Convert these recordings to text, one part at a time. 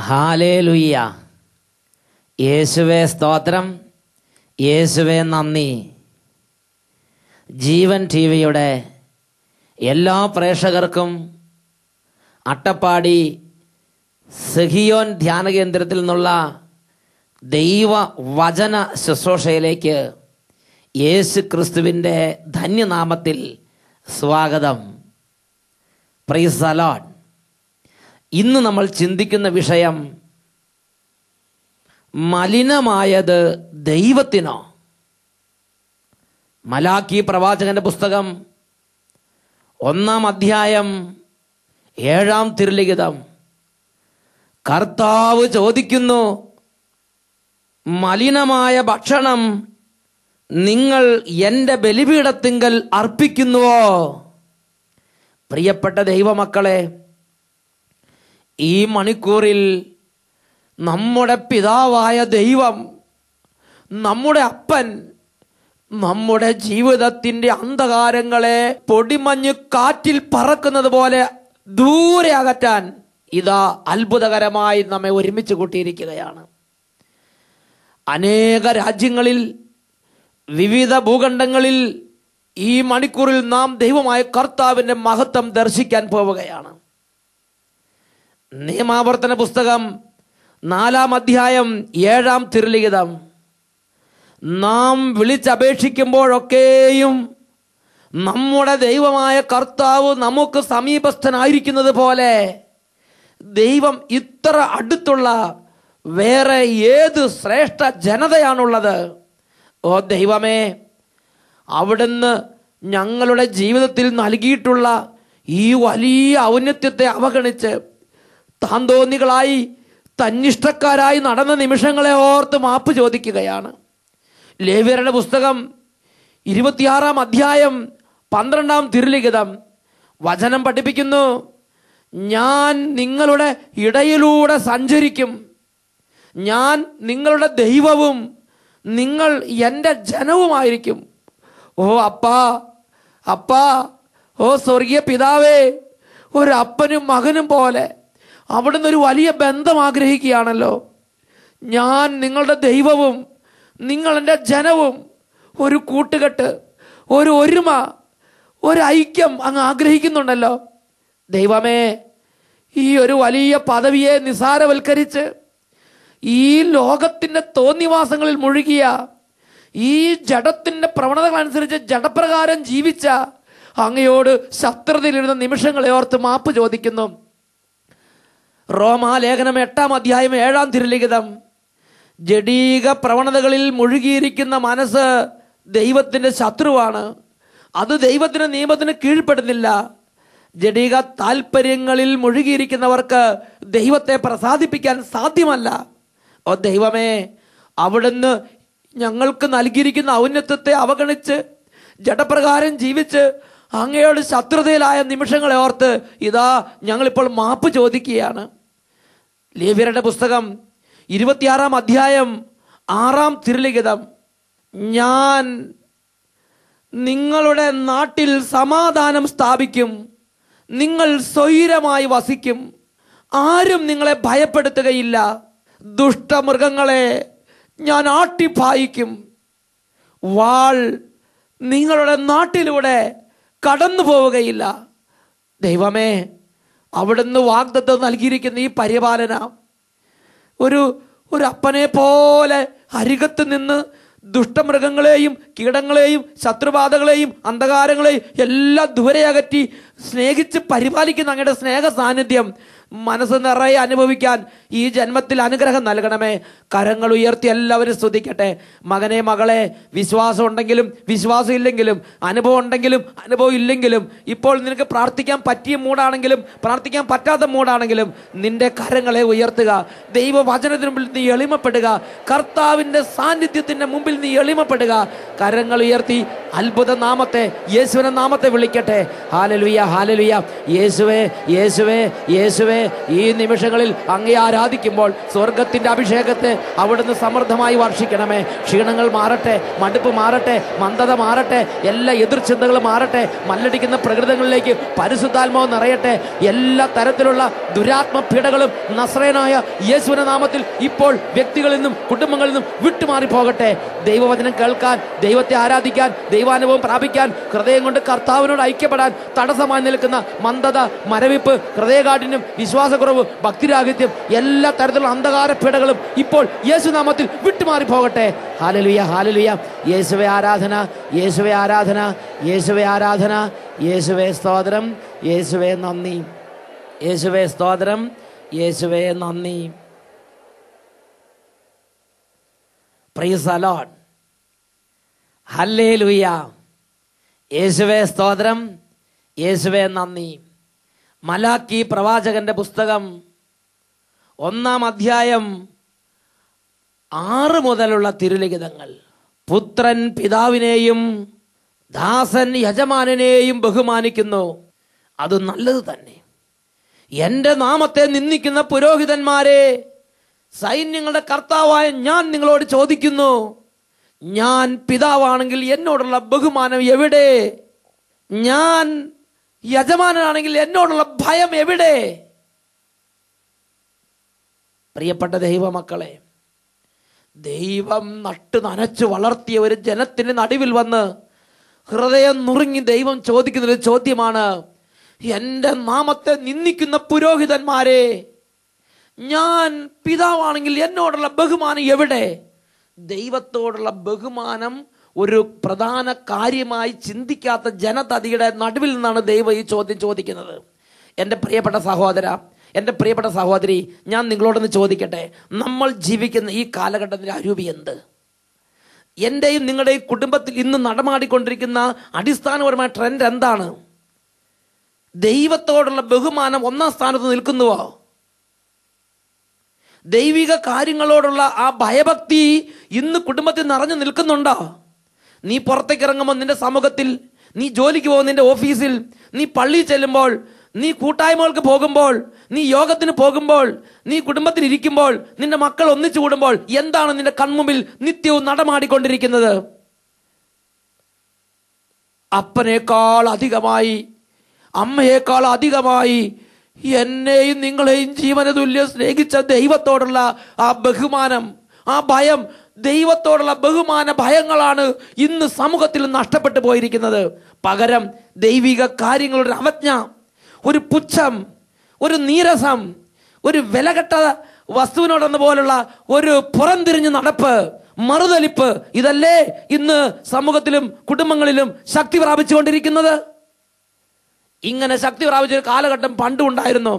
Hallelujah. യേശുവേ സ്തോത്രം, യേശുവേ നന്ദി. ജീവൻ ടിവിയുടെ എല്ലാ പ്രേക്ഷകർക്കും അട്ടപ്പാടി സഹിയോൻ ധ്യാന കേന്ദ്രത്തിൽ നിന്നുള്ള ദൈവ വചന ശുശ്രൂഷയിലേക്ക് യേശു ക്രിസ്തുവിൻ്റെ ധന്യനാമത്തിൽ സ്വാഗതം. Praise the Lord. ഇന്ന് നമ്മൾ ചിന്തിക്കുന്ന വിഷയം, മലിനമായത് ദൈവത്തിനോ? മലാക്കി പ്രവാചകന്റെ പുസ്തകം 1-ാം അധ്യായം 7-ാം തിരുലിഖിതം. കർത്താവ് ചോദിക്കുന്നു, മലിനമായ ഭക്ഷണം നിങ്ങൾ എൻ്റെ ബലിപീഠത്തിങ്കൽ അർപ്പിക്കുന്നുവോ? പ്രിയപ്പെട്ട ദൈവമക്കളെ, ഈ മണിക്കൂറിൽ നമ്മുടെ പിതാവായ ദൈവം, നമ്മുടെ അപ്പൻ, നമ്മുടെ ജീവിതത്തിൻ്റെ അന്ധകാരങ്ങളെ പൊടിമഞ്ഞ് കാറ്റിൽ പറക്കുന്നത് പോലെ ദൂരെ അകറ്റാൻ ഇതാ അത്ഭുതകരമായി നമ്മെ ഒരുമിച്ച് കൂട്ടിയിരിക്കുകയാണ്. അനേക രാജ്യങ്ങളിൽ, വിവിധ ഭൂഖണ്ഡങ്ങളിൽ ഈ മണിക്കൂറിൽ നാം ദൈവമായ കർത്താവിൻ്റെ മഹത്വം ദർശിക്കാൻ പോവുകയാണ്. നിയമാവർത്തന പുസ്തകം 4-ാം അധ്യായം 7-ാം തിരുലിഖിതം. നാം വിളിച്ചപേക്ഷിക്കുമ്പോഴൊക്കെയും നമ്മുടെ ദൈവമായ കർത്താവ് നമുക്ക് സമീപസ്ഥനായിരിക്കുന്നത് പോലെ ദൈവം ഇത്ര അടുത്തുള്ള വേറെ ഏത് ശ്രേഷ്ഠ ജനതയാണുള്ളത്? ഓ ദൈവമേ, അവിടുന്ന് ഞങ്ങളുടെ ജീവിതത്തിൽ നൽകിയിട്ടുള്ള ഈ വലിയ ഔന്നത്യത്തെ അവഗണിച്ച് താന്തോന്നികളായി, തന്നിഷ്ടക്കാരായി നടന്ന നിമിഷങ്ങളെ ഓർത്ത് മാപ്പ് ചോദിക്കുകയാണ്. ലേവ്യരുടെ പുസ്തകം 26-ാം അധ്യായം 12-ാം തിരുലിഖിതം വചനം പഠിപ്പിക്കുന്നു, ഞാൻ നിങ്ങളുടെ ഇടയിലൂടെ സഞ്ചരിക്കും, ഞാൻ നിങ്ങളുടെ ദൈവവും നിങ്ങൾ എൻ്റെ ജനവുമായിരിക്കും. ഓ അപ്പാ, അപ്പാ, ഓ സ്വർഗീയ പിതാവേ, ഒരു അപ്പനും മകനും പോലെ അവിടുന്ന് ഒരു വലിയ ബന്ധം ആഗ്രഹിക്കുകയാണല്ലോ. ഞാൻ നിങ്ങളുടെ ദൈവവും നിങ്ങൾ എൻ്റെ ജനവും, ഒരു കൂട്ടുകെട്ട്, ഒരു ഒരുമ, ഒരു ഐക്യം അങ്ങ് ആഗ്രഹിക്കുന്നുണ്ടല്ലോ. ദൈവമേ, ഈ ഒരു വലിയ പദവിയെ നിസാരവൽക്കരിച്ച് ഈ ലോകത്തിൻ്റെ തോന്നിവാസങ്ങളിൽ മുഴുകിയ, ഈ ജഡത്തിൻ്റെ പ്രവണതകളനുസരിച്ച് ജഡപ്രകാരം ജീവിച്ച അങ്ങയോട് ശത്രുതയിലിരുന്ന നിമിഷങ്ങളെ ഓർത്ത് മാപ്പ് ചോദിക്കുന്നു. റോമാലേഖനം 8-ാം അധ്യായം 7-ാം തിരുലിഖിതം. ജഡീക പ്രവണതകളിൽ മുഴുകിയിരിക്കുന്ന മനസ്സ് ദൈവത്തിൻ്റെ ശത്രുവാണ്. അത് ദൈവത്തിൻ്റെ നിയമത്തിന് കീഴ്പ്പെടുന്നില്ല. ജഡീക താല്പര്യങ്ങളിൽ മുഴുകിയിരിക്കുന്നവർക്ക് ദൈവത്തെ പ്രസാദിപ്പിക്കാൻ സാധ്യമല്ല. ഓ ദൈവമേ, അവിടുന്ന് ഞങ്ങൾക്ക് നൽകിയിരിക്കുന്ന ഔന്നത്യത്തെ അവഗണിച്ച് ജഡപ്രകാരം ജീവിച്ച് അങ്ങയോട് ശത്രുതയിലായ നിമിഷങ്ങളെ ഓർത്ത് ഇതാ ഞങ്ങളിപ്പോൾ മാപ്പ് ചോദിക്കുകയാണ്. ലേവ്യരുടെ പുസ്തകം 26-ാം അധ്യായം 6-ാം തിരുലിഖിതം. ഞാൻ നിങ്ങളുടെ നാട്ടിൽ സമാധാനം സ്ഥാപിക്കും, നിങ്ങൾ സ്വൈരമായി വസിക്കും, ആരും നിങ്ങളെ ഭയപ്പെടുത്തുകയില്ല. ദുഷ്ടമൃഗങ്ങളെ ഞാൻ ആട്ടിപ്പായിക്കും, വാൾ നിങ്ങളുടെ നാട്ടിലൂടെ കടന്നു പോവുകയില്ല. ദൈവമേ, അവിടുന്ന് വാഗ്ദത്തം നൽകിയിരിക്കുന്ന ഈ പരിപാലന, ഒരു അപ്പനെ പോലെ അരികത്ത് നിന്ന് ദുഷ്ടമൃഗങ്ങളെയും കീടങ്ങളെയും ശത്രുബാധകളെയും അന്ധകാരങ്ങളെയും എല്ലാം ദൂരെ അകറ്റി സ്നേഹിച്ച് പരിപാലിക്കുന്ന അങ്ങയുടെ സ്നേഹ സാന്നിധ്യം മനസ്സ് നിറയെ അനുഭവിക്കാൻ ഈ ജന്മത്തിൽ അനുഗ്രഹം നൽകണമേ. കരങ്ങൾ ഉയർത്തി എല്ലാവരും സ്തുതിക്കട്ടെ. മകനെ, മകളെ, വിശ്വാസം ഉണ്ടെങ്കിലും വിശ്വാസം ഇല്ലെങ്കിലും, അനുഭവം ഉണ്ടെങ്കിലും അനുഭവം ഇല്ലെങ്കിലും, ഇപ്പോൾ നിനക്ക് പ്രാർത്ഥിക്കാൻ പറ്റിയ മൂടാണെങ്കിലും പ്രാർത്ഥിക്കാൻ പറ്റാത്ത മൂടാണെങ്കിലും നിന്റെ കരങ്ങളെ ഉയർത്തുക. ദൈവവചനത്തിന് മുമ്പിൽ നീ എളിമപ്പെടുക. കർത്താവിൻ്റെ സാന്നിധ്യത്തിൻ്റെ മുമ്പിൽ നീ എളിമപ്പെടുക. കരങ്ങൾ ഉയർത്തി അത്ഭുത നാമത്തെ, യേശുവിൻ്റെ നാമത്തെ വിളിക്കട്ടെ. Hallelujah, hallelujah. യേശുവേ, യേശുവേ, യേശുവേ, ഈ നിമിഷങ്ങളിൽ അങ്ങേ ആരാധിക്കുമ്പോൾ സ്വർഗത്തിന്റെ അഭിഷേകത്തെ അവിടുന്ന് സമൃദ്ധമായി വർഷിക്കണമേ. ക്ഷീണങ്ങൾ മാറട്ടെ, മടുപ്പ് മാറട്ടെ, മന്ദത മാറട്ടെ, എല്ലാ എതിർചിന്തകളും മാറട്ടെ. മല്ലടിക്കുന്ന പ്രകൃതങ്ങളിലേക്ക് പരിശുദ്ധാത്മാവ് നിറയട്ടെ. എല്ലാ തരത്തിലുള്ള ദുരാത്മ പീഡകളും നസ്രയനായ യേശുവിന്റെ നാമത്തിൽ ഇപ്പോൾ വ്യക്തികളിൽ നിന്നും കുടുംബങ്ങളിൽ നിന്നും വിട്ടുമാറി പോകട്ടെ. ദൈവവചനം കേൾക്കാൻ, ദൈവത്തെ ആരാധിക്കാൻ, ദൈവാനുഭവം പ്രാപിക്കാൻ, ഹൃദയം കൊണ്ട് കർത്താവിനോട് ഐക്യപ്പെടാൻ തടസ്സമായി നിൽക്കുന്ന മന്ദത, മരവിപ്പ്, ഹൃദയകാഠിന്യം, വിശ്വാസക്കുറവ്, ഭക്തിരാഹിത്യം, എല്ലാ തരത്തിലുള്ള അന്ധകാര പീഡകളും ഇപ്പോൾ യേശുനാമത്തിൽ വിട്ടുമാറി പോകട്ടെ. Hallelujah, hallelujah. യേശുവേ ആരാധന, യേശുവേ ആരാധന, യേശുവേ ആരാധന, യേശുവേ സ്തോത്രം, യേശുവേ നന്ദി, യേശുവേ സ്തോത്രം, യേശുവേ നന്ദി. Praise the Lord. ഹല്ലേലൂയ. യേശുവേ സ്തോത്രം, യേശുവേ നന്ദി. മലാക്കി പ്രവാചകന്റെ പുസ്തകം 1-ാം അധ്യായം 6 മുതലുള്ള തിരുലിഖിതങ്ങൾ. പുത്രൻ പിതാവിനെയും ദാസൻ യജമാനനെയും ബഹുമാനിക്കുന്നു, അത് നല്ലത് തന്നെ. എന്റെ നാമത്തെ നിന്ദിക്കുന്ന പുരോഹിതന്മാരെ, സൈന്യങ്ങളുടെ കർത്താവായ ഞാൻ നിങ്ങളോട് ചോദിക്കുന്നു, ഞാൻ പിതാവാണെങ്കിൽ എന്നോടുള്ള ബഹുമാനം എവിടെ? ഞാൻ യജമാനാണെങ്കിൽ എന്നോടുള്ള ഭയം എവിടെ? പ്രിയപ്പെട്ട ദൈവമക്കളെ, ദൈവം നട്ടു നനച്ചു വളർത്തിയ ഒരു ജനത്തിന് നടുവിൽ വന്ന് ഹൃദയം നുറുങ്ങി ദൈവം ചോദിക്കുന്നൊരു ചോദ്യമാണ്, എൻ്റെ നാമത്തെ നിന്ദിക്കുന്ന പുരോഹിതന്മാരെ, ഞാൻ പിതാവാണെങ്കിൽ എന്നോടുള്ള ബഹുമാനം എവിടെ? ദൈവത്തോടുള്ള ബഹുമാനം ഒരു പ്രധാന കാര്യമായി ചിന്തിക്കാത്ത ജനതതിയുടെ നടുവിൽ നിന്നാണ് ദൈവം ഈ ചോദ്യം ചോദിക്കുന്നത്. എൻ്റെ പ്രിയപ്പെട്ട സഹോദര, എൻ്റെ പ്രിയപ്പെട്ട സഹോദരി, ഞാൻ നിങ്ങളോടൊന്ന് ചോദിക്കട്ടെ, നമ്മൾ ജീവിക്കുന്ന ഈ കാലഘട്ടത്തിൻ്റെ അരൂപി എന്ത്? എൻ്റെയും നിങ്ങളുടെയും കുടുംബത്തിൽ ഇന്ന് നടമാടിക്കൊണ്ടിരിക്കുന്ന അടിസ്ഥാനപരമായ ട്രെൻഡ് എന്താണ്? ദൈവത്തോടുള്ള ബഹുമാനം 1-ാം സ്ഥാനത്ത് നിൽക്കുന്നുവോ? ദൈവിക കാര്യങ്ങളോടുള്ള ആ ഭയഭക്തി ഇന്ന് കുടുംബത്തിൽ നിറഞ്ഞു നിൽക്കുന്നുണ്ടോ? നീ പുറത്തേക്ക് ഇറങ്ങുമ്പോൾ നിന്റെ സമൂഹത്തിൽ, നീ ജോലിക്ക് പോകുന്ന നിന്റെ ഓഫീസിൽ, നീ പള്ളിയിൽ ചെല്ലുമ്പോൾ, നീ കൂട്ടായ്മകൾക്ക് പോകുമ്പോൾ, നീ യോഗത്തിന് പോകുമ്പോൾ, നീ കുടുംബത്തിൽ ഇരിക്കുമ്പോൾ, നിന്റെ മക്കൾ ഒന്നിച്ചു കൂടുമ്പോൾ എന്താണ് നിന്റെ കൺമുമ്പിൽ നിത്യവും നടമാടിക്കൊണ്ടിരിക്കുന്നത്? അപ്പനേക്കാൾ അധികമായി, അമ്മയേക്കാൾ അധികമായി എന്നെയും നിങ്ങളെയും ജീവന തുല്യം സ്നേഹിച്ച ദൈവത്തോടുള്ള ആ ബഹുമാനം, ആ ഭയം, ദൈവത്തോടുള്ള ബഹുമാന ഭയങ്ങളാണ് ഇന്ന് സമൂഹത്തിൽ നഷ്ടപ്പെട്ടു പോയിരിക്കുന്നത്. പകരം ദൈവിക കാര്യങ്ങളുടെ അവജ്ഞ, ഒരു പുച്ഛം, ഒരു നീരസം, ഒരു വിലകെട്ട വസ്തുവിനോടെന്ന പോലുള്ള ഒരു പുറംതിരിഞ്ഞ് നടപ്പ്, മറുതലിപ്പ്, ഇതല്ലേ ഇന്ന് സമൂഹത്തിലും കുടുംബങ്ങളിലും ശക്തി പ്രാപിച്ചുകൊണ്ടിരിക്കുന്നത്? ഇങ്ങനെ ശക്തി പ്രാപിച്ചൊരു കാലഘട്ടം പണ്ടും ഉണ്ടായിരുന്നു.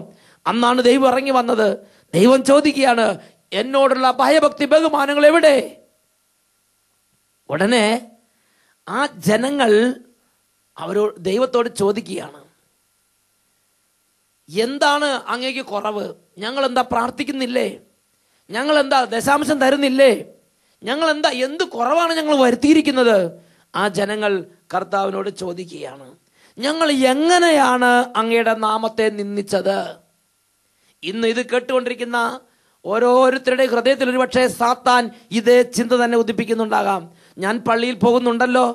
അന്നാണ് ദൈവം ഇറങ്ങി വന്നത്. ദൈവം ചോദിക്കുകയാണ്, എന്നോടുള്ള ഭയഭക്തി ബഹുമാനങ്ങൾ എവിടെ? ഉടനെ ആ ജനങ്ങൾ അവരോട് ദൈവത്തോട് ചോദിക്കുകയാണ്, എന്താണ് അങ്ങേക്ക് കുറവ്? ഞങ്ങൾ എന്താ പ്രാർത്ഥിക്കുന്നില്ലേ? ഞങ്ങൾ എന്താ ദശാംശം തരുന്നില്ലേ? ഞങ്ങൾ എന്താ, എന്ത് കുറവാണ് ഞങ്ങൾ വരുത്തിയിരിക്കുന്നത്? ആ ജനങ്ങൾ കർത്താവിനോട് ചോദിക്കുകയാണ്, ഞങ്ങൾ എങ്ങനെയാണ് അങ്ങയുടെ നാമത്തെ നിന്ദിച്ചത്? ഇന്ന് ഇത് കേട്ടുകൊണ്ടിരിക്കുന്ന ഓരോരുത്തരുടെ ഹൃദയത്തിൽ ഒരുപക്ഷെ സാത്താൻ ഇതേ ചിന്ത തന്നെ ഉദിപ്പിക്കുന്നുണ്ടാകാം. ഞാൻ പള്ളിയിൽ പോകുന്നുണ്ടല്ലോ,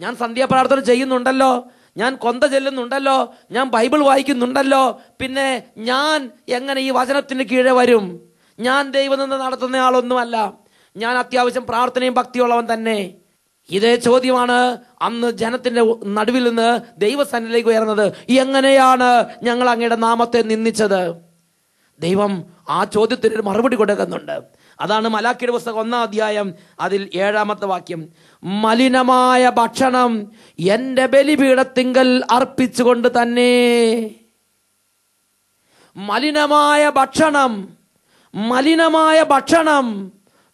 ഞാൻ സന്ധ്യാപ്രാർത്ഥന ചെയ്യുന്നുണ്ടല്ലോ, ഞാൻ കൊന്ത ചെല്ലുന്നുണ്ടല്ലോ, ഞാൻ ബൈബിൾ വായിക്കുന്നുണ്ടല്ലോ, പിന്നെ ഞാൻ എങ്ങനെ ഈ വചനത്തിന് കീഴെ വരും? ഞാൻ ദൈവനിന്ദ നടത്തുന്ന ആളൊന്നുമല്ല, ഞാൻ അത്യാവശ്യം പ്രാർത്ഥനയും ഭക്തിയുള്ളവൻ തന്നെ. ഇതേ ചോദ്യമാണ് അന്ന് ജനത്തിന്റെ നടുവിൽ നിന്ന് ദൈവസന്നിധിയിലേക്ക് ഉയർന്നത്. എങ്ങനെയാണ് ഞങ്ങൾ അങ്ങയുടെ നാമത്തെ നിന്ദിച്ചത്? ദൈവം ആ ചോദ്യത്തിന് ഒരു മറുപടി കൊടുക്കുന്നുണ്ട്. അതാണ് മലാക്കിയുടെ പുസ്തകം 1-ാം അധ്യായം അതിൽ 7-ാമത്തെ വാക്യം. മലിനമായ ഭക്ഷണം എന്റെ ബലിപീഠത്തിങ്കൽ അർപ്പിച്ചുകൊണ്ട് തന്നെ. മലിനമായ ഭക്ഷണം, മലിനമായ ഭക്ഷണം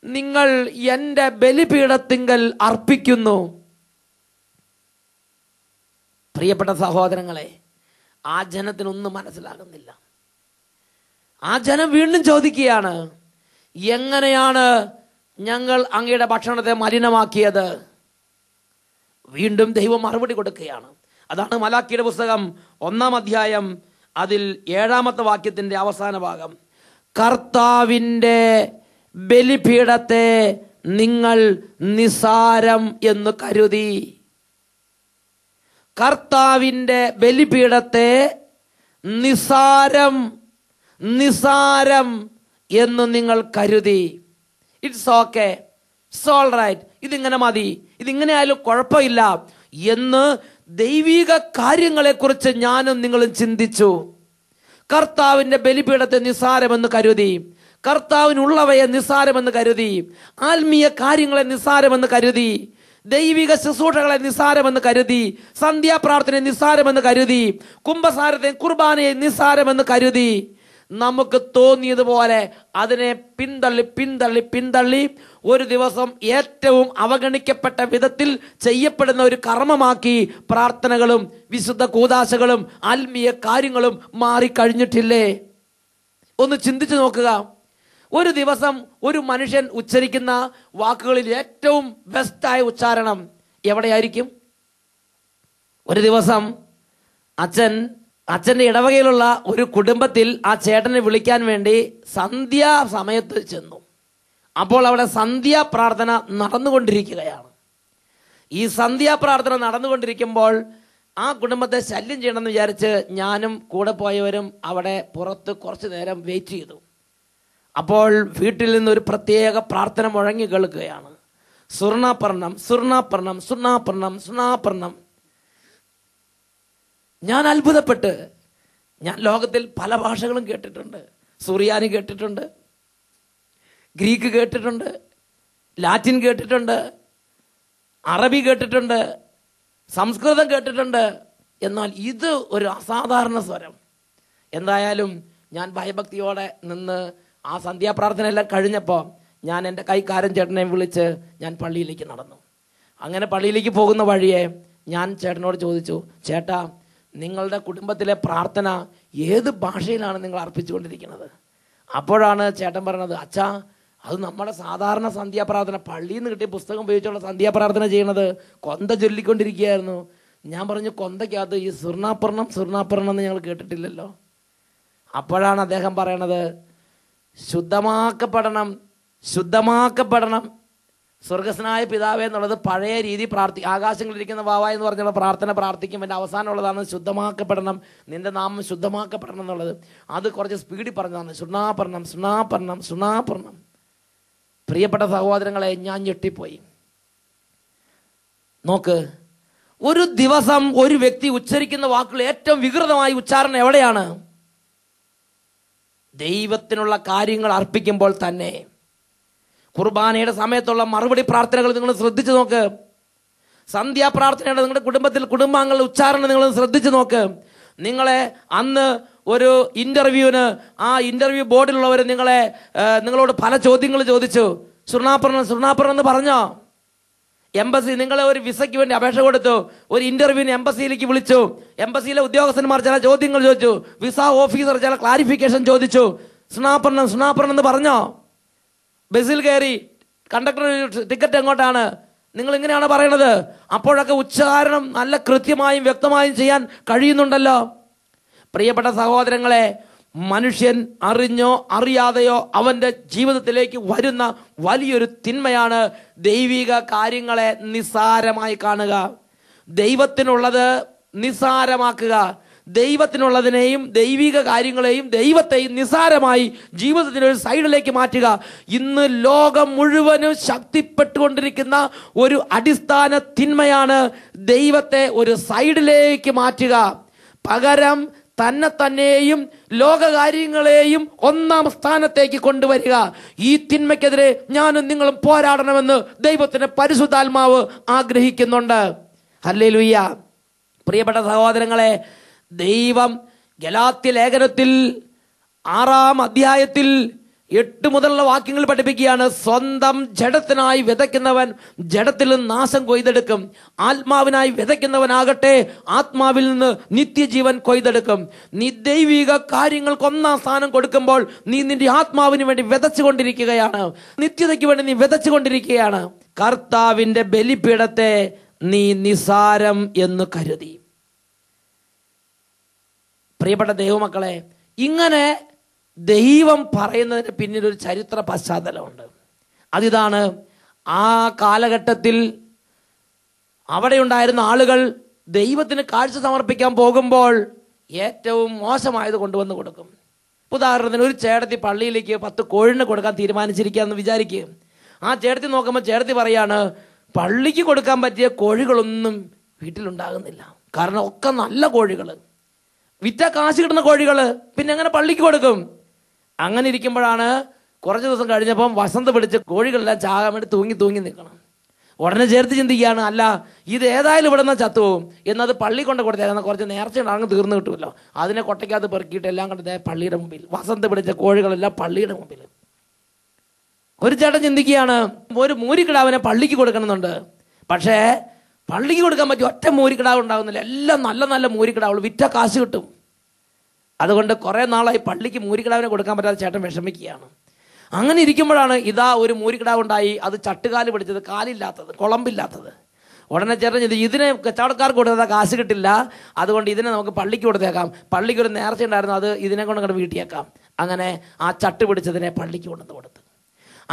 നിങ്ങൾ എന്റെ ബലിപീഠത്തിങ്കൽ അർപ്പിക്കുന്നു. പ്രിയപ്പെട്ട സഹോദരങ്ങളെ, ആ ജനത്തിനൊന്നും മനസ്സിലാകുന്നില്ല. ആ ജനം വീണ്ടും ചോദിക്കുകയാണ്, എങ്ങനെയാണ് ഞങ്ങൾ അങ്ങയുടെ ഭക്ഷണത്തെ മലിനമാക്കിയത്? വീണ്ടും ദൈവം മറുപടി കൊടുക്കുകയാണ്. അതാണ് മലാക്കിയുടെ പുസ്തകം 1-ാം അധ്യായം അതിൽ 7-ാമത്തെ വാക്യത്തിൻ്റെ അവസാന ഭാഗം, കർത്താവിൻ്റെ ബലിപീഠത്തെ നിങ്ങൾ നിസാരം എന്ന് കരുതി. കർത്താവിൻ്റെ ബലിപീഠത്തെ നിസാരം എന്ന് നിങ്ങൾ കരുതി. It's okay, it's all right, ഇതിങ്ങനെ മതി, ഇതിങ്ങനെ ആയാലും കുഴപ്പമില്ല എന്ന് ദൈവിക കാര്യങ്ങളെക്കുറിച്ച് ഞാനും നിങ്ങളും ചിന്തിച്ചു. കർത്താവിൻ്റെ ബലിപീഠത്തെ നിസാരമെന്ന് കരുതി, കർത്താവിനുള്ളവയെ നിസാരമെന്ന് കരുതി, ആത്മീയ കാര്യങ്ങളെ നിസാരമെന്ന് കരുതി, ദൈവിക ശുശ്രൂഷകളെ നിസാരമെന്ന് കരുതി, സന്ധ്യാപ്രാർത്ഥനയെ നിസാരമെന്ന് കരുതി, കുംഭസാരത്തെ കുർബാനയെ നിസാരമെന്ന് കരുതി. നമുക്ക് തോന്നിയതുപോലെ അതിനെ പിന്തള്ളി ഒരു ദിവസം ഏറ്റവും അവഗണിക്കപ്പെട്ട വിധത്തിൽ ചെയ്യപ്പെടുന്ന ഒരു കർമ്മമാക്കി പ്രാർത്ഥനകളും വിശുദ്ധ കൂദാശകളും ആത്മീയ കാര്യങ്ങളും മാറിക്കഴിഞ്ഞിട്ടില്ലേ? ഒന്ന് ചിന്തിച്ചു നോക്കുക. ഒരു ദിവസം ഒരു മനുഷ്യൻ ഉച്ചരിക്കുന്ന വാക്കുകളിൽ ഏറ്റവും ബെസ്റ്റായ ഉച്ചാരണം എവിടെയായിരിക്കും? ഒരു ദിവസം അച്ഛൻ്റെ ഇടവകയിലുള്ള ഒരു കുടുംബത്തിൽ ആ ചേട്ടനെ വിളിക്കാൻ വേണ്ടി സന്ധ്യാ സമയത്ത് ചെന്നു. അപ്പോൾ അവിടെ സന്ധ്യാപ്രാർത്ഥന നടന്നുകൊണ്ടിരിക്കുകയാണ്. ഈ സന്ധ്യാപ്രാർത്ഥന നടന്നുകൊണ്ടിരിക്കുമ്പോൾ ആ കുടുംബത്തെ ശല്യം ചെയ്യണമെന്ന് വിചാരിച്ച് ഞാനും കൂടെ പോയവരും അവിടെ പുറത്ത് കുറച്ച് നേരം വെയിറ്റ് ചെയ്തു. അപ്പോൾ വീട്ടിൽ നിന്നൊരു പ്രത്യേക പ്രാർത്ഥന മുഴങ്ങി കേൾക്കുകയാണ്. സുർണാപർണം സുർണാപർണം സുർണാപർണം സുർണാപർണം. ഞാൻ അത്ഭുതപ്പെട്ട്, ഞാൻ ലോകത്തിൽ പല ഭാഷകളും കേട്ടിട്ടുണ്ട്. സുറിയാനി കേട്ടിട്ടുണ്ട്, ഗ്രീക്ക് കേട്ടിട്ടുണ്ട്, ലാറ്റിൻ കേട്ടിട്ടുണ്ട്, അറബി കേട്ടിട്ടുണ്ട്, സംസ്കൃതം കേട്ടിട്ടുണ്ട്. എന്നാൽ ഇത് ഒരു അസാധാരണ സ്വരം. എന്തായാലും ഞാൻ ഭയഭക്തിയോടെ നിന്ന് ആ സന്ധ്യാപ്രാർത്ഥന എല്ലാം കഴിഞ്ഞപ്പോൾ ഞാൻ എൻ്റെ കൈക്കാരൻ ചേട്ടനെ വിളിച്ച് ഞാൻ പള്ളിയിലേക്ക് നടന്നു. അങ്ങനെ പള്ളിയിലേക്ക് പോകുന്ന വഴിയെ ഞാൻ ചേട്ടനോട് ചോദിച്ചു, ചേട്ടാ, നിങ്ങളുടെ കുടുംബത്തിലെ പ്രാർത്ഥന ഏത് ഭാഷയിലാണ് നിങ്ങൾ അർപ്പിച്ചുകൊണ്ടിരിക്കുന്നത്? അപ്പോഴാണ് ചേട്ടൻ പറഞ്ഞത്, അച്ഛാ, അത് നമ്മുടെ സാധാരണ സന്ധ്യാപ്രാർത്ഥന, പള്ളിയിൽ നിന്ന് കിട്ടിയ പുസ്തകം ഉപയോഗിച്ചുള്ള സന്ധ്യാപ്രാർത്ഥന ചെയ്യണത് കൊന്ത ചൊല്ലിക്കൊണ്ടിരിക്കുകയായിരുന്നു. ഞാൻ പറഞ്ഞു, കൊന്തയ്ക്കകത്ത് ഈ സുർണാപർണം എന്ന് ഞങ്ങൾ കേട്ടിട്ടില്ലല്ലോ. അപ്പോഴാണ് അദ്ദേഹം പറയണത്, ശുദ്ധമാക്കപ്പെടണം സ്വർഗസ്നായ പിതാവേ എന്നുള്ളത് പഴയ രീതി ആകാശങ്ങളിലിരിക്കുന്ന വാവാ എന്ന് പറഞ്ഞുള്ള പ്രാർത്ഥന പ്രാർത്ഥിക്കും. എൻ്റെ അവസാനമുള്ളതാണ് ശുദ്ധമാക്കപ്പെടണം, നിന്റെ നാമം ശുദ്ധമാക്കപ്പെടണം എന്നുള്ളത്. അത് കുറച്ച് സ്പീഡിൽ പറഞ്ഞതാണ്, സുണാപർണം. പ്രിയപ്പെട്ട സഹോദരങ്ങളെ, ഞാൻ ഞെട്ടിപ്പോയി. നോക്ക്, ഒരു ദിവസം ഒരു വ്യക്തി ഉച്ചരിക്കുന്ന വാക്കുകൾ ഏറ്റവും വികൃതമായ ഉച്ചാരണം എവിടെയാണ്? ദൈവത്തിനുള്ള കാര്യങ്ങൾ അർപ്പിക്കുമ്പോൾ തന്നെ. കുർബാനയുടെ സമയത്തുള്ള മറുപടി പ്രാർത്ഥനകൾ നിങ്ങൾ ശ്രദ്ധിച്ചു നോക്ക്. സന്ധ്യാപ്രാർത്ഥനയുടെ നിങ്ങളുടെ കുടുംബാംഗങ്ങളുടെ ഉച്ചാരണം നിങ്ങൾ ശ്രദ്ധിച്ചു നോക്ക്. നിങ്ങളെ അന്ന് ഒരു ഇന്റർവ്യൂവിന് ആ ഇന്റർവ്യൂ ബോർഡിലുള്ളവർ നിങ്ങളോട് പല ചോദ്യങ്ങൾ ചോദിച്ചു. സുർണാപർണം എന്ന് പറഞ്ഞോ? എംബസി, നിങ്ങളെ ഒരു വിസയ്ക്ക് വേണ്ടി അപേക്ഷ കൊടുത്തു, ഒരു ഇന്റർവ്യൂവിന് എംബസിയിലേക്ക് വിളിച്ചു. എംബസിയിലെ ഉദ്യോഗസ്ഥന്മാർ ചില ചോദ്യങ്ങൾ ചോദിച്ചു, വിസ ഓഫീസർ ചില ക്ലാരിഫിക്കേഷൻ ചോദിച്ചു. സുർണാപർണം എന്ന് പറഞ്ഞോ? ബസ്സിൽ കയറി കണ്ടക്ടർ ടിക്കറ്റ് എങ്ങോട്ടാണ്? നിങ്ങൾ ഇങ്ങനെയാണ് പറയണത്. അപ്പോഴൊക്കെ ഉച്ചാരണം നല്ല കൃത്യമായും വ്യക്തമായും ചെയ്യാൻ കഴിയുന്നുണ്ടല്ലോ. പ്രിയപ്പെട്ട സഹോദരങ്ങളെ, മനുഷ്യൻ അറിഞ്ഞോ അറിയാതെയോ അവൻ്റെ ജീവിതത്തിലേക്ക് വരുന്ന വലിയൊരു തിന്മയാണ് ദൈവിക കാര്യങ്ങളെ നിസ്സാരമായി കാണുക, ദൈവത്തിനുള്ളത് നിസ്സാരമാക്കുക, ദൈവത്തിനുള്ളതിനെയും ദൈവിക കാര്യങ്ങളെയും ദൈവത്തെയും നിസ്സാരമായി ജീവിതത്തിൻ്റെ ഒരു സൈഡിലേക്ക് മാറ്റുക. ഇന്ന് ലോകം മുഴുവനും ശക്തിപ്പെട്ടുകൊണ്ടിരിക്കുന്ന ഒരു അടിസ്ഥാന തിന്മയാണ് ദൈവത്തെ ഒരു സൈഡിലേക്ക് മാറ്റുക. പകരം തന്നെയും ലോകകാര്യങ്ങളെയും ഒന്നാം സ്ഥാനത്തേക്ക് കൊണ്ടുവരിക. ഈ തിന്മയ്ക്കെതിരെ ഞാനും നിങ്ങളും പോരാടണമെന്ന് ദൈവത്തിന്റെ പരിശുദ്ധാത്മാവ് ആഗ്രഹിക്കുന്നുണ്ട്. ഹല്ലേലൂയ. പ്രിയപ്പെട്ട സഹോദരങ്ങളെ, ദൈവം ഗലാത്യ ലേഖനത്തിൽ 6-ാം അധ്യായത്തിൽ 8 മുതലുള്ള വാക്യങ്ങൾ പഠിപ്പിക്കുകയാണ്. സ്വന്തം ജഡത്തിനായി വിതയ്ക്കുന്നവൻ ജഡത്തിൽ നിന്ന് നാശം കൊയ്തെടുക്കും, ആത്മാവിനായി വിതയ്ക്കുന്നവനാകട്ടെ ആത്മാവിൽ നിന്ന് നിത്യജീവൻ കൊയ്തെടുക്കും. നീ ദൈവിക കാര്യങ്ങൾക്ക് 1-ാം സ്ഥാനം കൊടുക്കുമ്പോൾ നീ നിന്റെ ആത്മാവിന് വേണ്ടി വിതച്ചുകൊണ്ടിരിക്കുകയാണ്, നിത്യതയ്ക്ക് വേണ്ടി നീ വിതച്ചുകൊണ്ടിരിക്കുകയാണ്. കർത്താവിന്റെ ബലിപീഠത്തെ നീ നിസാരം എന്ന് കരുതി. പ്രിയപ്പെട്ട ദൈവമക്കളെ, ഇങ്ങനെ ദൈവം പറയുന്നതിന് പിന്നിൽ ഒരു ചരിത്ര പശ്ചാത്തലമുണ്ട്. അതിതാണ്, ആ കാലഘട്ടത്തിൽ അവിടെ ഉണ്ടായിരുന്ന ആളുകൾ ദൈവത്തിന് കാഴ്ച സമർപ്പിക്കാൻ പോകുമ്പോൾ ഏറ്റവും മോശമായത് കൊണ്ടുവന്ന് കൊടുക്കും. ഉദാഹരണത്തിന്, ഒരു ചേട്ടത്തി പള്ളിയിലേക്ക് 10 കോഴിനെ കൊടുക്കാൻ തീരുമാനിച്ചിരിക്കുകയെന്ന് വിചാരിക്കുക. ആ ചേട്ടത്തി നോക്കുമ്പോൾ ചേട്ടത്തി പറയാണ്, പള്ളിക്ക് കൊടുക്കാൻ പറ്റിയ കോഴികളൊന്നും വീട്ടിലുണ്ടാകുന്നില്ല. കാരണം ഒക്കെ നല്ല കോഴികൾ, വിറ്റ കാശ് കിട്ടുന്ന കോഴികൾ, പിന്നെ എങ്ങനെ പള്ളിക്ക് കൊടുക്കും? അങ്ങനെ ഇരിക്കുമ്പോഴാണ് കുറച്ച് ദിവസം കഴിഞ്ഞപ്പം വസന്ത പിടിച്ച് കോഴികളെല്ലാം ചാകാൻ വേണ്ടി തൂങ്ങി നിൽക്കണം. ഉടനെ ചേർത്ത് ചിന്തിക്കുകയാണ്, അല്ല ഇത് ഏതായാലും ഇവിടെ നിന്ന് ചത്തുപോകും, എന്നത് പള്ളി കൊണ്ട് കൊടുത്തേക്കുന്ന കുറച്ച് നേർച്ച ഉണ്ടാകും, തീർന്നു കിട്ടുമല്ലോ. അതിനെ കൊട്ടയ്ക്കകത്ത് പെറുക്കിയിട്ട് എല്ലാം കണ്ടത് പള്ളിയുടെ മുമ്പിൽ, വസന്ത പിടിച്ച കോഴികളെല്ലാം പള്ളിയുടെ മുമ്പിൽ. ഒരു ചേട്ടൻ ചിന്തിക്കുകയാണ്, ഒരു മൂരിക്കിടാവിനെ പള്ളിക്ക് കൊടുക്കണമെന്നുണ്ട്. പക്ഷേ പള്ളിക്ക് കൊടുക്കാൻ പറ്റിയ ഒറ്റ മൂരിക്കിടാവ് ഉണ്ടാകുന്നില്ല. എല്ലാം നല്ല നല്ല മൂരിക്കിടാവുള്ളൂ, വിറ്റ കാശ് കിട്ടും. അതുകൊണ്ട് കുറേ നാളായി പള്ളിക്ക് മൂരിക്കിടാവിനെ കൊടുക്കാൻ പറ്റാതെ ചേട്ടൻ വിഷമിക്കുകയാണ്. അങ്ങനെ ഇരിക്കുമ്പോഴാണ് ഇതാ ഒരു മൂരിക്കിടാവ് ഉണ്ടായി. അത് ചട്ടുകാല് പിടിച്ചത്, കാലില്ലാത്തത്, കുളമ്പില്ലാത്തത്. ഉടനെ ചേട്ടൻ ചെയ്ത്, ഇതിനെ കച്ചവടക്കാർക്ക് കൊടുത്താൽ കാശ് കിട്ടില്ല, അതുകൊണ്ട് ഇതിനെ നമുക്ക് പള്ളിക്ക് കൊടുത്തേക്കാം. പള്ളിക്ക് ഒരു നേർച്ച ഉണ്ടായിരുന്നു, അത് ഇതിനെ കൊണ്ട് അങ്ങോട്ട് വീട്ടിയേക്കാം. അങ്ങനെ ആ ചട്ട് പിടിച്ചതിനെ പള്ളിക്ക് കൊണ്ടുവന്ന് കൊടുത്തു.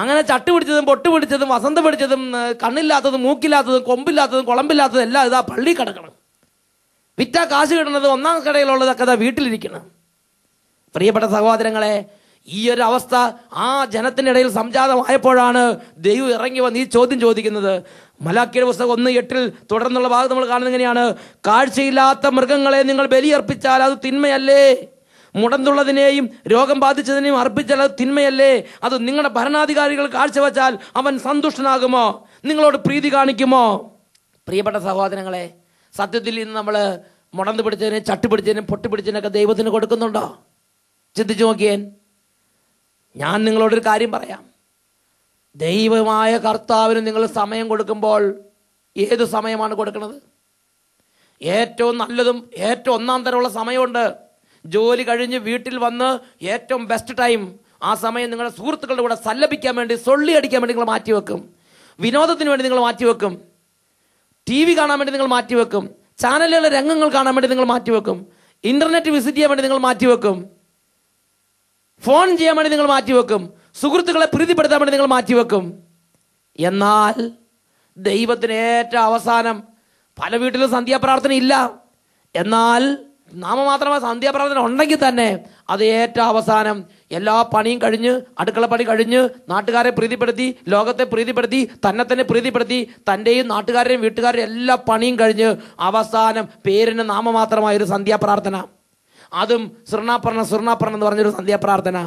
അങ്ങനെ ചട്ട് പിടിച്ചതും പൊട്ട് പിടിച്ചതും വസന്ത പിടിച്ചതും കണ്ണില്ലാത്തതും മൂക്കില്ലാത്തതും കൊമ്പില്ലാത്തതും കുളമ്പില്ലാത്തതും എല്ലാം ഇതാ പള്ളി കിടക്കണം. വിറ്റ കാശ് കിട്ടുന്നത് ഒന്നാം കടയിലുള്ളതൊക്കെ ഇതാ വീട്ടിലിരിക്കണം. പ്രിയപ്പെട്ട സഹോദരങ്ങളെ, ഈ ഒരു അവസ്ഥ ആ ജനത്തിൻ്റെ ഇടയിൽ സംജാതമായപ്പോഴാണ് ദൈവം ഇറങ്ങി വന്ന് ഈ ചോദ്യം ചോദിക്കുന്നത്. മലാക്കിയുടെ പുസ്തകം 1:8 തുടർന്നുള്ള ഭാഗം നമ്മൾ കാണുന്നത് എങ്ങനെയാണ്? കാഴ്ചയില്ലാത്ത മൃഗങ്ങളെ നിങ്ങൾ ബലിയർപ്പിച്ചാൽ അത് തിന്മയല്ലേ? മുടന്തുള്ളതിനെയും രോഗം ബാധിച്ചതിനെയും അർപ്പിച്ചാൽ അത് തിന്മയല്ലേ? അത് നിങ്ങളുടെ ഭരണാധികാരികൾ കാഴ്ചവെച്ചാൽ അവൻ സന്തുഷ്ടനാകുമോ? നിങ്ങളോട് പ്രീതി കാണിക്കുമോ? പ്രിയപ്പെട്ട സഹോദരങ്ങളെ, സത്യത്തിൽ ഇന്ന് നമ്മൾ മുടന്ത് പിടിച്ചതിനും ചട്ടി പിടിച്ചതിനും പൊട്ടി പിടിച്ചതിനൊക്കെ ദൈവത്തിന് കൊടുക്കുന്നുണ്ടോ? ചിന്തിച്ചു നോക്കിയേ. ഞാൻ നിങ്ങളോടൊരു കാര്യം പറയാം. ദൈവമായ കർത്താവിന് നിങ്ങൾ സമയം കൊടുക്കുമ്പോൾ ഏത് സമയമാണ് കൊടുക്കുന്നത്? ഏറ്റവും നല്ലതും ഏറ്റവും ഒന്നാം തരമുള്ള സമയമുണ്ട്. ജോലി കഴിഞ്ഞ് വീട്ടിൽ വന്ന് ഏറ്റവും ബെസ്റ്റ് ടൈം. ആ സമയം നിങ്ങളുടെ സുഹൃത്തുക്കളുടെ കൂടെ സല്ലപിക്കാൻ വേണ്ടി, സൊള്ളി അടിക്കാൻ വേണ്ടി നിങ്ങൾ മാറ്റിവെക്കും. വിനോദത്തിന് വേണ്ടി നിങ്ങൾ മാറ്റിവെക്കും. TV കാണാൻ വേണ്ടി നിങ്ങൾ മാറ്റിവെക്കും. ചാനലുകളുടെ രംഗങ്ങൾ കാണാൻ വേണ്ടി നിങ്ങൾ മാറ്റിവെക്കും. ഇന്റർനെറ്റ് വിസിറ്റ് ചെയ്യാൻ വേണ്ടി നിങ്ങൾ മാറ്റിവെക്കും. ഫോൺ ചെയ്യാൻ വേണ്ടി നിങ്ങൾ മാറ്റിവെക്കും. സുഹൃത്തുക്കളെ പ്രീതിപ്പെടുത്താൻ വേണ്ടി നിങ്ങൾ മാറ്റിവെക്കും. എന്നാൽ ദൈവത്തിന് ഏറ്റവും അവസാനം, പല വീട്ടിലും സന്ധ്യാപ്രാർത്ഥന ഇല്ല, എന്നാൽ നാമമാത്രമായ സന്ധ്യാപ്രാർത്ഥന ഉണ്ടെങ്കിൽ തന്നെ അത് ഏറ്റവും അവസാനം എല്ലാ പണിയും കഴിഞ്ഞ്, അടുക്കള പണി കഴിഞ്ഞ്, നാട്ടുകാരെ പ്രീതിപ്പെടുത്തി, ലോകത്തെ പ്രീതിപ്പെടുത്തി, തന്നെ പ്രീതിപ്പെടുത്തി, തൻ്റെയും നാട്ടുകാരെയും വീട്ടുകാരെയും എല്ലാ പണിയും കഴിഞ്ഞ് അവസാനം പേരിന് നാമമാത്രമായൊരു സന്ധ്യാപ്രാർത്ഥന, അതും സുർണാപർണം എന്ന് പറഞ്ഞൊരു സന്ധ്യാപ്രാർത്ഥന.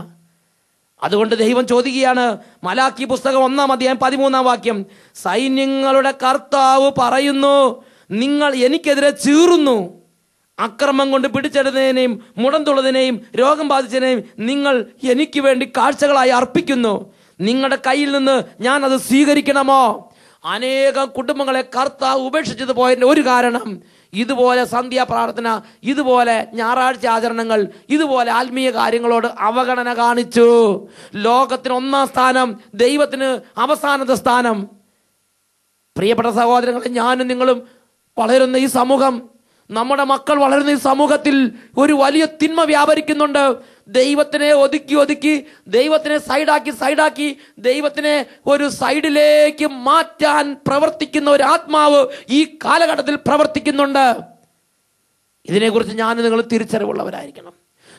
അതുകൊണ്ട് ദൈവം ചോദിക്കുകയാണ്, മലാക്കി പുസ്തകം 1:13 സൈന്യങ്ങളുടെ കർത്താവ് പറയുന്നു, നിങ്ങൾ എനിക്കെതിരെ ചീറുന്നു, അക്രമം കൊണ്ട് പിടിച്ചെടുത്തതിനെയും മുടന്തുള്ളതിനെയും രോഗം ബാധിച്ചതിനെയും നിങ്ങൾ എനിക്ക് വേണ്ടി കാഴ്ചകളായി അർപ്പിക്കുന്നു. നിങ്ങളുടെ കയ്യിൽ നിന്ന് ഞാൻ അത് സ്വീകരിക്കണമോ? അനേകം കുടുംബങ്ങളെ കർത്താവ് ഉപേക്ഷിച്ചത് പോയതിൻ്റെ ഒരു കാരണം, ഇതുപോലെ സന്ധ്യാപ്രാർത്ഥന, ഇതുപോലെ ഞായറാഴ്ച ആചരണങ്ങൾ, ഇതുപോലെ ആത്മീയ കാര്യങ്ങളോട് അവഗണന കാണിച്ചു. ലോകത്തിന് 1-ാം സ്ഥാനം, ദൈവത്തിന് അവസാനത്തെ സ്ഥാനം. പ്രിയപ്പെട്ട സഹോദരങ്ങളെ, ഞാനും നിങ്ങളും വളരുന്ന ഈ സമൂഹം, നമ്മുടെ മക്കൾ വളരുന്ന ഈ സമൂഹത്തിൽ ഒരു വലിയ തിന്മ വ്യാപരിക്കുന്നുണ്ട്. ദൈവത്തിനെ ഒതുക്കി ദൈവത്തിനെ സൈഡാക്കി ദൈവത്തിനെ ഒരു സൈഡിലേക്ക് മാറ്റാൻ പ്രവർത്തിക്കുന്ന ഒരു ആത്മാവ് ഈ കാലഘട്ടത്തിൽ പ്രവർത്തിക്കുന്നുണ്ട്. ഇതിനെക്കുറിച്ച് ഞാൻ നിങ്ങൾ തിരിച്ചറിവുള്ളവരായിരിക്കണം.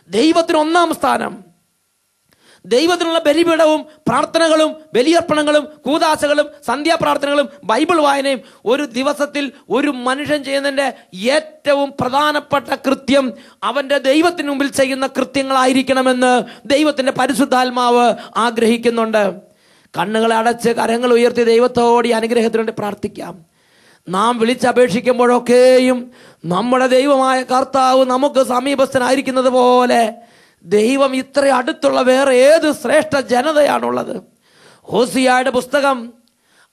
ദൈവത്തിന് 1-ാം സ്ഥാനം. ദൈവത്തിനുള്ള ബലിപീഠവും പ്രാർത്ഥനകളും ബലിയർപ്പണങ്ങളും കൂദാശകളും സന്ധ്യാപ്രാർത്ഥനകളും ബൈബിൾ വായനയും ഒരു ദിവസത്തിൽ ഒരു മനുഷ്യൻ ചെയ്യുന്നതിൻ്റെ ഏറ്റവും പ്രധാനപ്പെട്ട കൃത്യം അവൻ്റെ ദൈവത്തിന് മുമ്പിൽ ചെയ്യുന്ന കൃത്യങ്ങളായിരിക്കണമെന്ന് ദൈവത്തിൻ്റെ പരിശുദ്ധാത്മാവ് ആഗ്രഹിക്കുന്നുണ്ട്. കണ്ണുകളെ അടച്ച് കരങ്ങൾ ഉയർത്തി ദൈവത്തോട് അനുഗ്രഹത്തിന് വേണ്ടി പ്രാർത്ഥിക്കാം. നാം വിളിച്ചപേക്ഷിക്കുമ്പോഴൊക്കെയും നമ്മുടെ ദൈവമായ കർത്താവ് നമുക്ക് സമീപസ്ഥനായിരിക്കുന്നത് പോലെ ദൈവം ഇത്ര അടുത്തുള്ള വേറെ ഏത് ശ്രേഷ്ഠ ജനതയാണുള്ളത്? ഹോസിയായുടെ പുസ്തകം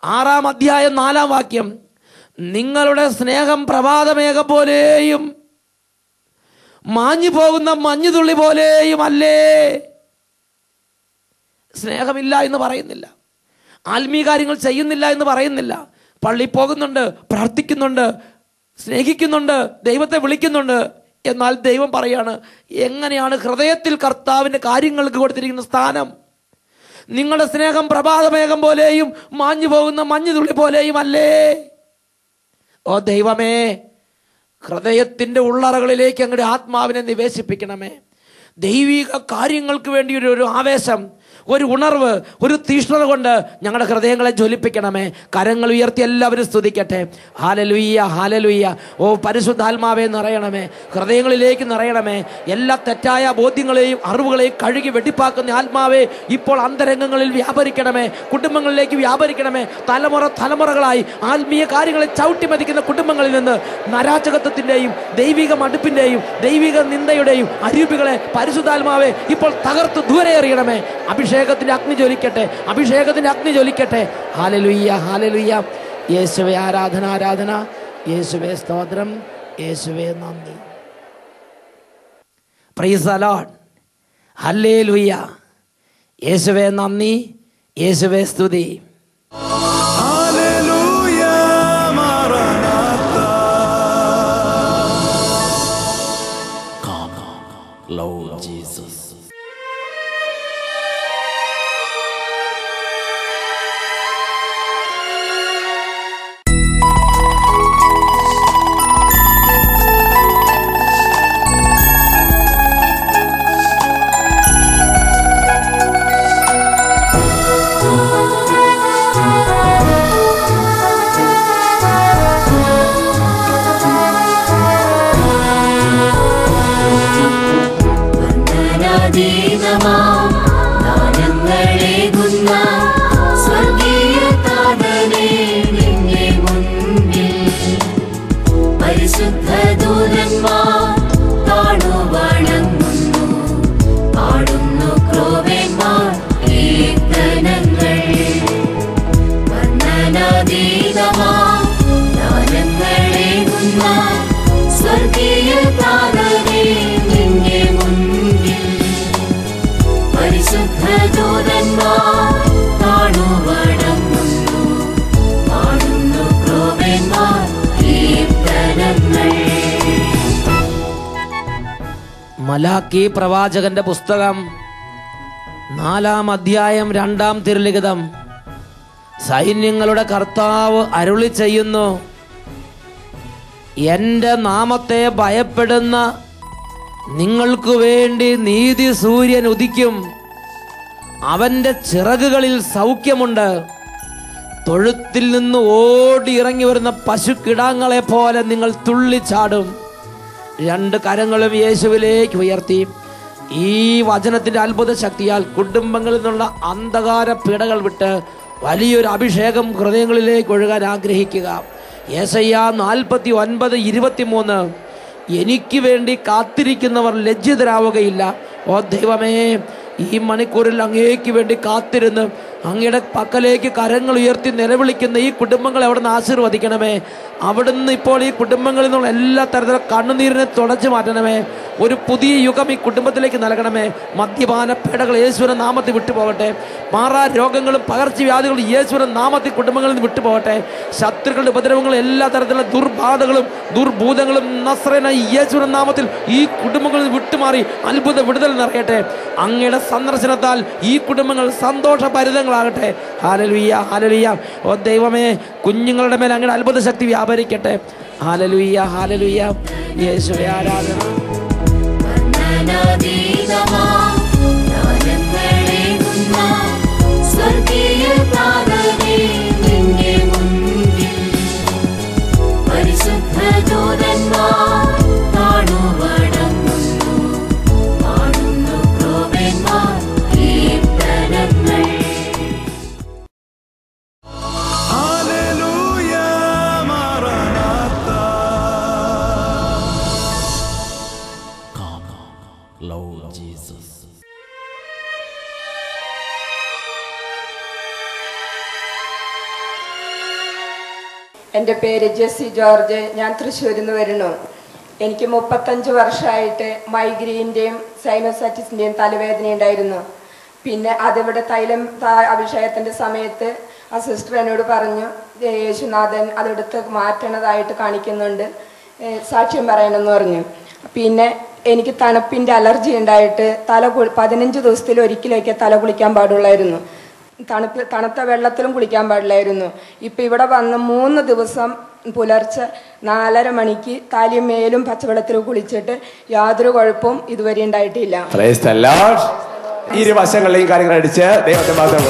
6:4 നിങ്ങളുടെ സ്നേഹം പ്രഭാതമേഘം പോലെയും മാഞ്ഞു പോകുന്ന മഞ്ഞുതുള്ളി പോലെയും അല്ലേ. സ്നേഹമില്ല എന്ന് പറയുന്നില്ല, ആത്മീയ കാര്യങ്ങൾ ചെയ്യുന്നില്ല എന്ന് പറയുന്നില്ല. പള്ളി പോകുന്നുണ്ട്, പ്രാർത്ഥിക്കുന്നുണ്ട്, സ്നേഹിക്കുന്നുണ്ട്, ദൈവത്തെ വിളിക്കുന്നുണ്ട്. എന്നാൽ ദൈവം പറയാണ്, എങ്ങനെയാണ് ഹൃദയത്തിൽ കർത്താവിൻ്റെ കാര്യങ്ങൾക്ക് കൊടുത്തിരിക്കുന്ന സ്ഥാനം? നിങ്ങളുടെ സ്നേഹം പ്രഭാതമേഘം പോലെയും മാഞ്ഞു പോകുന്ന മഞ്ഞുതുള്ളി പോലെയും അല്ലേ? ഓ ദൈവമേ, ഹൃദയത്തിൻ്റെ ഉള്ളറകളിലേക്ക് അങ്ങയുടെ ആത്മാവിനെ നിവേശിപ്പിക്കണമേ. ദൈവിക കാര്യങ്ങൾക്ക് വേണ്ടി ഒരു ആവേശം, ഒരു ഉണർവ്, ഒരു തീഷ്ണത കൊണ്ട് ഞങ്ങളുടെ ഹൃദയങ്ങളെ ജ്വലിപ്പിക്കണമേ. കരങ്ങൾ ഉയർത്തി എല്ലാവരും സ്തുതിക്കട്ടെ. Hallelujah, hallelujah. ഓ പരിശുദ്ധാത്മാവേ നിറയണമേ, ഹൃദയങ്ങളിലേക്ക് നിറയണമേ. എല്ലാ തെറ്റായ ബോധ്യങ്ങളെയും അറിവുകളെയും കഴുകി വെടിപ്പാക്കുന്ന ആത്മാവേ ഇപ്പോൾ അന്തരംഗങ്ങളിൽ വ്യാപരിക്കണമേ, കുടുംബങ്ങളിലേക്ക് വ്യാപരിക്കണമേ. തലമുറകളായി ആത്മീയ കാര്യങ്ങളെ ചവിട്ടി മതിക്കുന്ന കുടുംബങ്ങളിൽ നിന്ന് നരാജകത്വത്തിൻ്റെയും ദൈവിക മടുപ്പിൻ്റെയും ദൈവിക നിന്ദയുടെയും അരൂപികളെ പരിശുദ്ധാത്മാവേ ഇപ്പോൾ തകർത്ത് ദൂരെ എറിയണമേ. അഭിഷേകത്തിന്റെ അഗ്നി ജ്വലിക്കട്ടെ, അഭിഷേകത്തിന്റെ അഗ്നി ജ്വലിക്കട്ടെ. Hallelujah, hallelujah. യേശുവേ ആരാധന, ആരാധന. യേശുവേ സ്തോത്രം, യേശുവേ നന്ദി. Praise the Lord. ഹല്ലേലൂയ. യേശുവേ നന്ദി, യേശുവേ സ്തുതി. Lord Jesus. മലാക്കി പ്രവാചകന്റെ പുസ്തകം 4-ാം അധ്യായം 2-ാം തിരുലിഖിതം. സൈന്യങ്ങളുടെ കർത്താവ് അരുളി ചെയ്യുന്നു, എൻ്റെ നാമത്തെ ഭയപ്പെടുന്ന നിങ്ങൾക്ക് വേണ്ടി നീതി സൂര്യൻ ഉദിക്കും. അവൻ്റെ ചിറകുകളിൽ സൗഖ്യമുണ്ട്. തൊഴുത്തിൽ നിന്ന് ഓടി ഇറങ്ങി വരുന്ന പശുക്കിടാങ്ങളെ പോലെ നിങ്ങൾ തുള്ളിച്ചാടും. 2 കരങ്ങളും യേശുവിലേക്ക് ഉയർത്തി ഈ വചനത്തിൻ്റെ അത്ഭുത ശക്തിയാൽ കുടുംബങ്ങളിൽ നിന്നുള്ള അന്ധകാര പീഡകൾ വിട്ട് വലിയൊരു അഭിഷേകം ഹൃദയങ്ങളിലേക്ക് ഒഴുകാൻ ആഗ്രഹിക്കുക. യെശയ്യാ 49:23. എനിക്ക് വേണ്ടി കാത്തിരിക്കുന്നവർ ലജ്ജിതരാവുകയില്ല. ഓ ദൈവമേ, ഈ മണിക്കൂറിൽ അങ്ങേക്ക് വേണ്ടി കാത്തിരുന്ന് അങ്ങയുടെ പക്കലേക്ക് കരങ്ങൾ ഉയർത്തി നിലവിളിക്കുന്ന ഈ കുടുംബങ്ങളെ അവിടുന്ന് ആശീർവദിക്കണമേ. അവിടുന്ന് ഇപ്പോൾ ഈ കുടുംബങ്ങളിൽ നിന്നുള്ള എല്ലാ തരത്തിലുള്ള കണ്ണുനീരിനെ തുടച്ചു മാറ്റണമേ. ഒരു പുതിയ യുഗം ഈ കുടുംബത്തിലേക്ക് നൽകണമേ. മദ്യപാന പേടകൾ യേശുവിന്റെ നാമത്തിൽ വിട്ടുപോകട്ടെ. മാറാ രോഗങ്ങളും പകർച്ചവ്യാധികളും യേശുവിന്റെ നാമത്തിൽ കുടുംബങ്ങളിൽ നിന്ന് വിട്ടുപോകട്ടെ. ശത്രുക്കളുടെ ഉപദ്രവങ്ങളും എല്ലാ തരത്തിലുള്ള ദുർബാധകളും ദുർഭൂതങ്ങളും നസ്രേനായ യേശുവിന്റെ നാമത്തിൽ ഈ കുടുംബങ്ങളിൽ നിന്ന് വിട്ടുമാറി അത്ഭുത വിടുതൽ നിറയട്ടെ. അങ്ങയുടെ സന്ദർശനത്താൽ ഈ കുടുംബങ്ങൾ സന്തോഷഭരിതങ്ങളാകട്ടെ. Hallelujah, hallelujah. ഓ ദൈവമേ, കുഞ്ഞുങ്ങളുടെ മേൽ അങ്ങയുടെ അത്ഭുത ശക്തി വ്യാപരിക്കട്ടെ. Hallelujah, hallelujah. യേശുവേ ആരാധന. എൻ്റെ പേര് ജെസ്സി ജോർജ്. ഞാൻ തൃശ്ശൂരിൽ നിന്ന് വരുന്നു. എനിക്ക് 35 വർഷമായിട്ട് മൈഗ്രെയിൻ്റെയും സൈനോസൈറ്റിസിൻ്റെയും തലവേദന ഉണ്ടായിരുന്നു. പിന്നെ അതിവിടെ തൈലം അഭിഷേകത്തിൻ്റെ സമയത്ത് ആ സിസ്റ്റർ എന്നോട് പറഞ്ഞു, യേശുനാഥൻ അതെടുത്ത് മാറ്റണതായിട്ട് കാണിക്കുന്നുണ്ട്, സാക്ഷ്യം പറയണമെന്ന് പറഞ്ഞു. പിന്നെ എനിക്ക് തണുപ്പിൻ്റെ അലർജി ഉണ്ടായിട്ട് 15 ദിവസത്തിൽ ഒരിക്കലൊക്കെ തല കുളിക്കാൻ പാടുള്ളായിരുന്നു. തണുത്ത വെള്ളത്തിലും കുളിക്കാൻ പാടില്ലായിരുന്നു. ഇപ്പം ഇവിടെ വന്ന് 3 ദിവസം പുലർച്ചെ 4:30 മണിക്ക് തലയും മേലും പച്ചവെള്ളത്തിൽ കുളിച്ചിട്ട് യാതൊരു കുഴപ്പവും ഇതുവരെ ഉണ്ടായിട്ടില്ല. ഇരുവശങ്ങളിലെയും കാര്യങ്ങൾ അടിച്ച് ദൈവത്തെ മാത്രം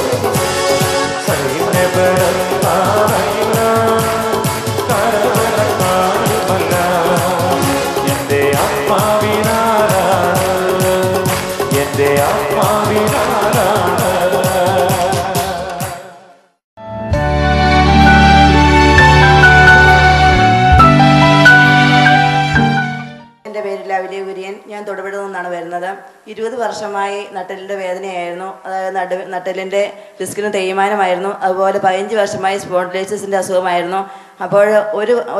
ഞാൻ തൊടുപുഴയിൽ നിന്നാണ് വരുന്നത്. 20 വർഷമായി നട്ടലിൻ്റെ വേദനയായിരുന്നു. അതായത് നട്ടലിൻ്റെ ഡിസ്കിന് തേയ്മാനമായിരുന്നു. അതുപോലെ 15 വർഷമായി സ്പോണ്ടിലൈസിസിൻ്റെ അസുഖമായിരുന്നു. അപ്പോൾ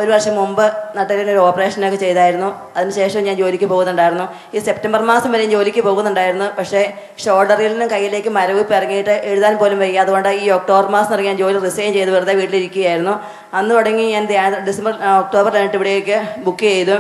ഒരു വർഷം മുമ്പ് നട്ടലിൻ്റെ ഒരു ഓപ്പറേഷനൊക്കെ ചെയ്തായിരുന്നു. അതിനുശേഷം ഞാൻ ജോലിക്ക് പോകുന്നുണ്ടായിരുന്നു. ഈ സെപ്റ്റംബർ മാസം വരെയും ജോലിക്ക് പോകുന്നുണ്ടായിരുന്നു. പക്ഷേ ഷോൾഡറിൽ നിന്നും കയ്യിലേക്ക് മരവിപ്പ് ഇറങ്ങിയിട്ട് എഴുതാൻ പോലും വയ്യ. അതുകൊണ്ട് ഈ ഒക്ടോബർ മാസം ഇറങ്ങി ഞാൻ ജോലി റിസൈൻ ചെയ്ത് വെറുതെ വീട്ടിലിരിക്കുകയായിരുന്നു. അന്ന് തുടങ്ങി ഞാൻ ഒക്ടോബർ 2 ഇവിടേക്ക് ബുക്ക് ചെയ്തു.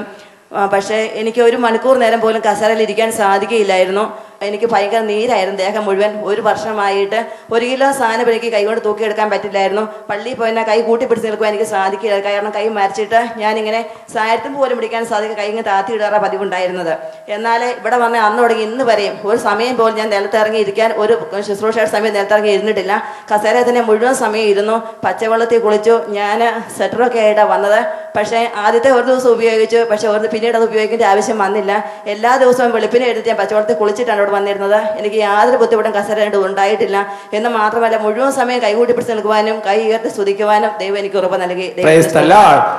പക്ഷേ എനിക്ക് 1 മണിക്കൂർ നേരം പോലും കസേരയിൽ ഇരിക്കാൻ സാധിക്കുകയില്ലായിരുന്നു. എനിക്ക് ഭയങ്കര നീരായിരുന്നു ദേഹം മുഴുവൻ. 1 വർഷമായിട്ട് 1 കിലോ സാധനം എനിക്ക് കൈകൊണ്ട് തൂക്കിയെടുക്കാൻ പറ്റില്ലായിരുന്നു. പള്ളിയിൽ പോയി കൈ കൂട്ടിപ്പിടിച്ച് നിൽക്കുവാൻ എനിക്ക് സാധിക്കില്ല. കാരണം കൈ മരച്ചിട്ട് ഞാനിങ്ങനെ സാരത്തും പോലും പിടിക്കാൻ സാധിക്കുക കൈ ഇങ്ങനെ താത്തിയിടാറ പതിവുണ്ടായിരുന്നത്. എന്നാൽ ഇവിടെ വന്ന് അന്ന് തുടങ്ങി ഇന്ന് വരെയും ഒരു സമയം പോലും ഞാൻ നിലത്തിറങ്ങി ഇരിക്കാൻ ഒരു ശുശ്രൂഷയുടെ സമയം നിലത്തിറങ്ങി ഇരുന്നിട്ടില്ല. കസേരയിൽ തന്നെ മുഴുവൻ സമയം ഇരുന്നു. പച്ചവെള്ളത്തിൽ കുളിച്ചു. ഞാൻ സ്വെറ്ററൊക്കെ ആയിട്ടാണ് വന്നത്. പക്ഷേ ആദ്യത്തെ ഒരു ദിവസം ഉപയോഗിച്ചു. പക്ഷേ പിന്നീട് അത് ഉപയോഗിക്കേണ്ട ആവശ്യം വന്നില്ല. എല്ലാ ദിവസവും വെളുപ്പിനെ എടുത്ത് ഞാൻ പച്ചവെള്ളത്തിൽ കുളിച്ചിട്ടാണ് ഇവിടെ വന്നിരുന്നത്. എനിക്ക് യാതൊരു ബുദ്ധിമുട്ടും കസേര ഉണ്ടായിട്ടില്ല. എന്ന് മാത്രമല്ല മുഴുവൻ സമയം കൈകൂട്ടി പിടിച്ച് നിൽക്കുവാനും കൈ ഉയർത്തി സ്തുതിക്കുവാനും ദൈവം എനിക്ക് ഉറപ്പ് നൽകി.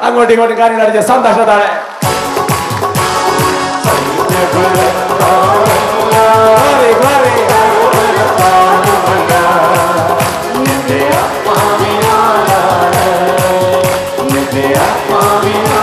അങ്ങോട്ടും ഇങ്ങോട്ടും കാര്യങ്ങൾ സന്തോഷത്താണ്. Amen.